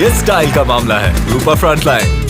ये स्टाइल का मामला है। Rupa frontline.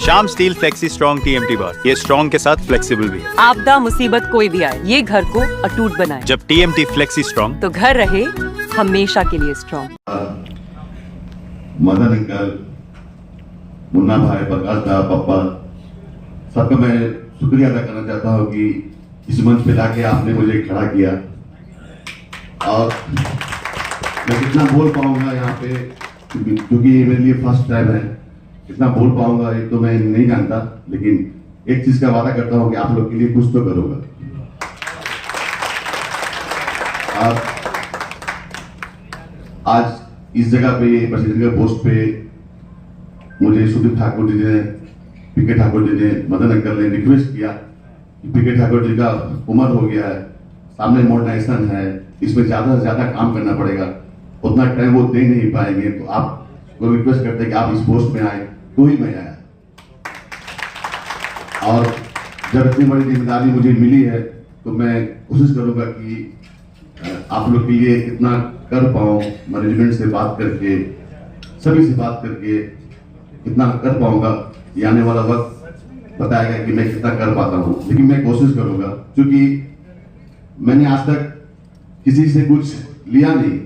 Shyam steel flexi strong TMT bar, ये स्ट्रॉन्ग के साथ फ्लेक्सिबल भी है। आपदा मुसीबत कोई भी आए, ये घर को अटूट बनाए। जब टीएमटी फ्लेक्सी स्ट्रॉन्ग, तो घर रहे हमेशा के लिए स्ट्रॉन्ग। मदन अंकल, मुन्ना भाई, प्रकाश दा, पप्पा, सबका मैं शुक्रिया अदा करना चाहता हूँ कि इस मंच पे लाके आपने मुझे खड़ा किया। और मैं कितना बोल पाऊंगा यहाँ पे, क्योंकि ये मेरे लिए फर्स्ट टाइम है, कितना बोल paऊंगा ये तो मैं नहीं जानता, लेकिन एक चीज का वादा करता हूँ कि आप लोग के लिए कुछ तो करूंगा। आज इस जगह पे प्रेसिडेंट के पोस्ट पे मुझे सुदीप ठाकुर जी ने, पीके ठाकुर जी ने, मदन अंकल ने रिक्वेस्ट किया कि पीके ठाकुर जी का उम्र हो गया है, सामने मॉडर्नाइजेशन है, इसमें ज्यादा से ज्यादा काम करना पड़ेगा, उतना टाइम वो दे नहीं पाएंगे, तो आप वो रिक्वेस्ट करते हैं कि आप इस पोस्ट में आए, तो ही मैं आया। और जब इतनी बड़ी जिम्मेदारी मुझे मिली है तो मैं कोशिश करूंगा कि आप लोग के लिए इतना कर पाऊं, मैनेजमेंट से बात करके, सभी से बात करके कितना कर पाऊंगा, ये आने वाला वक्त बताएगा कि मैं कितना कर पाता हूं। लेकिन मैं कोशिश करूंगा, क्योंकि मैंने आज तक किसी से कुछ लिया नहीं,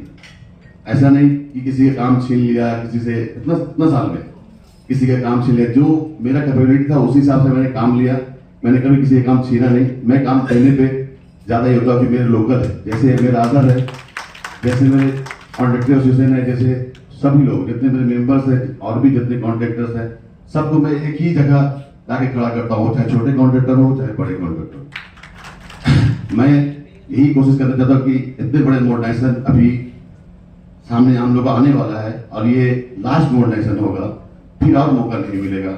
ऐसा नहीं कि किसी का काम छीन लिया, किसी से इतना साल में किसी का काम छीन लिया। जो मेरा कैपेबिलिटी था उसी हिसाब से मैंने काम लिया, मैंने कभी किसी का काम छीना नहीं। मैं काम करने पे ज्यादा ये होता कि मेरे लोकल है, जैसे मेरा आदर है, जैसे मेरे कॉन्ट्रैक्टर एसोसिएशन है, जैसे सभी लोग जितने मेरे मेंबर्स हैं और भी जितने कॉन्ट्रैक्टर्स हैं, सबको मैं एक ही जगह लाके खड़ा करता हूँ, चाहे छोटे कॉन्ट्रैक्टर हो चाहे बड़े कॉन्ट्रैक्टर। मैं यही कोशिश करना चाहता हूँ कि इतने बड़े मॉडर्नाइजेशन अभी सामने हम लोग आने वाला है और ये लास्ट मॉडर्नाइजेशन होगा, फिर और मौका नहीं मिलेगा।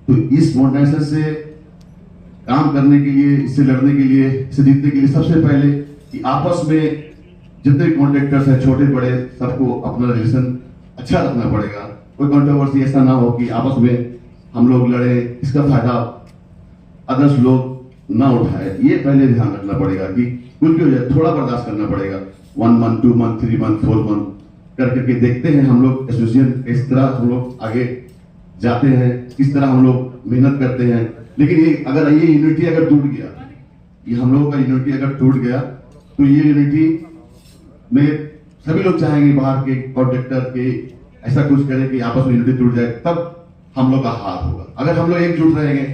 तो इस मॉडर्नाइजेशन से काम करने के लिए, इससे लड़ने के लिए, इससे जीतने के लिए सबसे पहले कि आपस में जितने कॉन्ट्रैक्टर्स हैं, छोटे बड़े, सबको अपना रिलेशन अच्छा रखना पड़ेगा। कोई कंट्रोवर्सी ऐसा ना हो कि आपस में हम लोग लड़े, इसका फायदा अदर्स लोग ना उठाए, ये पहले ध्यान रखना पड़ेगा कि कुछ भी हो जाए थोड़ा बर्दाश्त करना पड़ेगा। 1 मंथ, 2 मंथ, 3 मंथ, 4 मंथ करके देखते हैं हम लोग एसोसिएशन किस तरह हम लोग आगे जाते हैं, किस तरह हम लोग मेहनत करते हैं। लेकिन ये अगर ये यूनिटी अगर टूट गया, ये हम लोगों का यूनिटी अगर टूट गया, तो ये यूनिटी में सभी लोग चाहेंगे बाहर के कॉन्ट्रैक्टर के ऐसा कुछ करें कि आपस में यूनिटी टूट जाए, तब हम लोग का हाथ होगा। अगर हम लोग एकजुट रहेंगे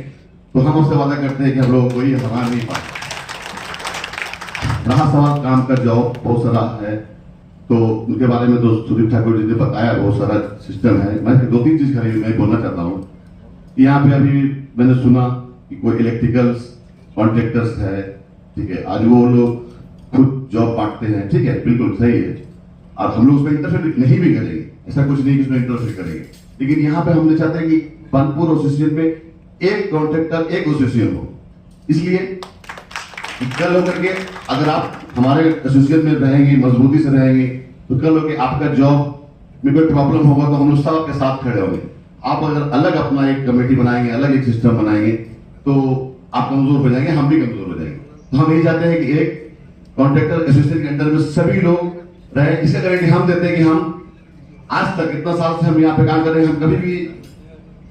तो हम उससे वादा करते हैं कि हम लोग कोई हरा नहीं पाए। रहा सवाल काम कर जाओ, बहुत सारा है, तो उनके बारे में तो सुदीप ठाकुर जी ने बताया, बहुत सारा सिस्टम है। मैं 2-3 चीज खाली मैं बोलना चाहता हूँ। यहाँ पे अभी मैंने सुना कि कोई इलेक्ट्रिकल्स कॉन्ट्रैक्टर्स है, ठीक है, आज वो लोग खुद जॉब बांटते हैं, ठीक है, बिल्कुल सही है, और हम लोग उसमें इंटरफेयर नहीं भी करेंगे, ऐसा कुछ नहीं कि उसमें इंटरफेयर करेंगे। लेकिन यहाँ पे हमने चाहते हैं कि बनपुर एसोसिएशन में एक कॉन्ट्रैक्टर एक एसोसिएशन हो, इसलिए कल होकर के अगर आप हमारे एसोसिएशन में रहेंगे, मजबूती से रहेंगे, तो कल होकर आपका जॉब में कोई प्रॉब्लम होगा तो हम लोग सब आपके साथ खड़े होंगे। आप अगर अलग अपना एक कमेटी बनाएंगे, अलग एक सिस्टम बनाएंगे, तो आप कमजोर हो जाएंगे, हम भी कमजोर हो जाएंगे। तो हम यही चाहते हैं कि एक कॉन्ट्रैक्टर एसोसिएशन के अंदर में सभी लोग रहे। इसका गारंटी हम देते हैं कि हम आज तक इतना साल से हम यहाँ पे काम कर रहे हैं, हम कभी भी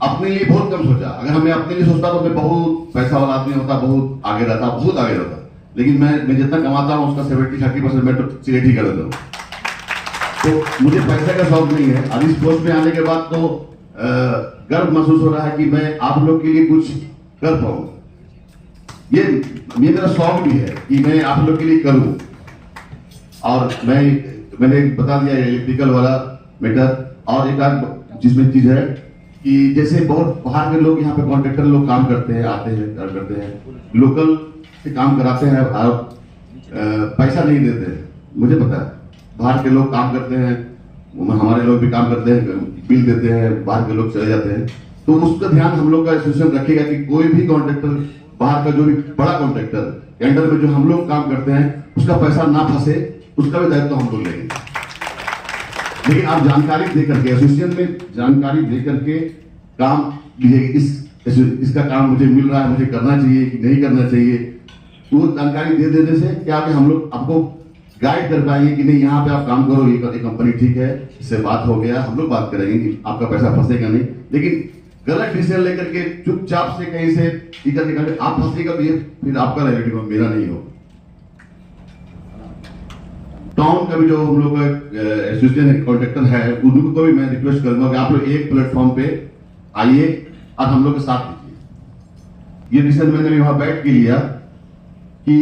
अपने लिए बहुत कम सोचा। अगर हमें अपने लिए सोचता तो मैं बहुत पैसा वाला आदमी होता, बहुत आगे रहता, बहुत आगे रहता। लेकिन मैं जितना कमाता हूँ उसका 70-30% मैं तो सिगरेट ही कर देता हूँ। तो मुझे पैसे का शौक नहीं है। अब इस पोस्ट में आने के बाद तो गर्व महसूस हो रहा है कि मैं आप लोग के लिए कुछ कर पाऊंगा। ये मेरा शौक भी है कि मैं आप लोग के लिए करूं। और मैंने बता दिया इलेक्ट्रिकल वाला मैटर। और एक आध जिसमें चीज है कि जैसे बहुत बाहर के लोग यहाँ पे कॉन्ट्रैक्टर लोग काम करते हैं, आते हैं, काम करते हैं, लोकल से काम कराते हैं और पैसा नहीं देते हैं। मुझे पता है बाहर के लोग काम करते हैं, हमारे लोग भी काम करते हैं, बिल देते हैं, बाहर के लोग चले जाते हैं। तो उसका ध्यान हम लोग का एसोसिएशन रखेगा कि कोई भी कॉन्ट्रैक्टर बाहर का जो भी बड़ा कॉन्ट्रैक्टर के अंडर में जो हम लोग काम करते हैं उसका पैसा ना फंसे, उसका भी दायित्व हम लोग लेंगे। लेकिन आप जानकारी दे करके एसोसिएशन में जानकारी दे करके काम लीजिए। इसका काम मुझे मिल रहा है, मुझे करना चाहिए कि नहीं करना चाहिए। तो जानकारी दे देने से क्या कि हम लोग आपको गाइड कर पाएंगे कि नहीं यहाँ पे आप काम करो, ये कंपनी ठीक है, इससे बात हो गया, हम लोग बात करेंगे कि आपका पैसा फंसेगा नहीं। लेकिन गलत डिसीजन लेकर के चुपचाप से कहीं से करके आप फंसेगा तो ये फिर आपका रिलेटिव, मेरा नहीं हो। टाउन का भी जो हम लोग एसोसिएशन कॉन्ट्रैक्टर है उनको भी मैं रिक्वेस्ट करूंगा कि आप लोग एक प्लेटफॉर्म पे आइए और हम लोग के साथ दीजिए। ये डिसीजन मैंने वहां बैठ के लिया कि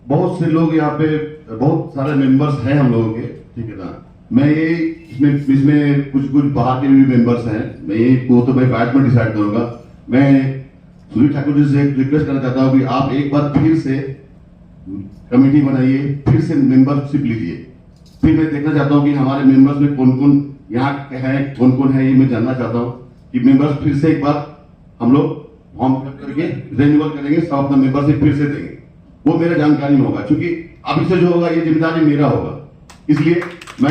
बहुत से लोग यहाँ पे, बहुत सारे मेंबर्स हैं हम लोगों के, ठीक है ना। मैं ये इसमें कुछ बाहर के भी मेंबर्स हैं, मैं ये को तो मैं बैठ में डिसाइड करूंगा। मैं सुनील ठाकुर जी से रिक्वेस्ट करना चाहता हूँ कि आप एक बार फिर से कमेटी बनाइए, फिर से मेंबरशिप लीजिए। फिर मैं देखना चाहता हूँ कि हमारे मेंबर्स में कौन कौन यहाँ है, कौन कौन है, ये मैं जानना चाहता हूँ कि मेंबर्स फिर से एक बार हम लोग फॉर्म करके रिन्यूअल करेंगे, सब अपना मेंबरशिप फिर से देंगे। वो मेरे जानकारी में होगा, क्योंकि अभी से जो होगा ये जिम्मेदारी मेरा होगा। इसलिए मैं